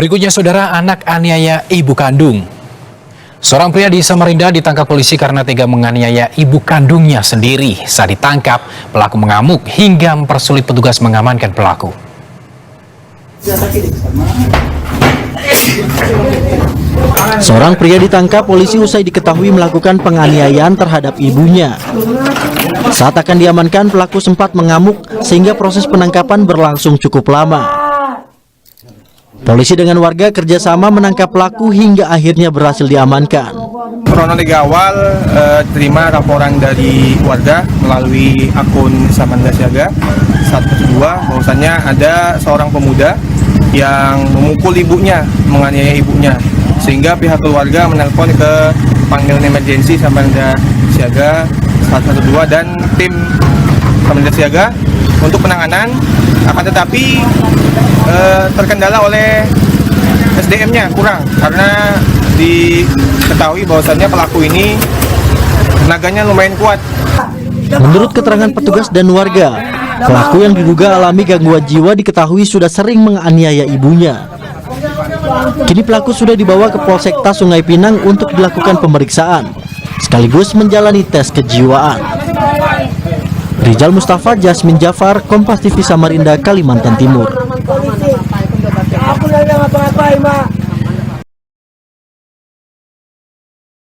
Berikutnya, saudara, anak aniaya ibu kandung. Seorang pria di Samarinda ditangkap polisi karena tega menganiaya ibu kandungnya sendiri. Saat ditangkap, pelaku mengamuk hingga mempersulit petugas mengamankan pelaku. Seorang pria ditangkap polisi usai diketahui melakukan penganiayaan terhadap ibunya. Saat akan diamankan, pelaku sempat mengamuk sehingga proses penangkapan berlangsung cukup lama. Polisi dengan warga kerjasama menangkap pelaku hingga akhirnya berhasil diamankan. Kronologi awal terima laporan dari warga melalui akun Samanda Siaga 112 bahwasannya ada seorang pemuda yang memukul ibunya, menganiaya ibunya, sehingga pihak keluarga menelpon ke panggilan emergensi Samanda Siaga 112 dan tim Samanda Siaga untuk penanganan. Akan tetapi terkendala oleh SDM-nya kurang karena diketahui bahwasannya pelaku ini tenaganya lumayan kuat. Menurut keterangan petugas dan warga, pelaku yang diduga alami gangguan jiwa diketahui sudah sering menganiaya ibunya. Kini pelaku sudah dibawa ke Polsekta Sungai Pinang untuk dilakukan pemeriksaan, sekaligus menjalani tes kejiwaan. Rizal Mustafa, Jasmine Jafar, Kompas TV Samarinda, Kalimantan Timur.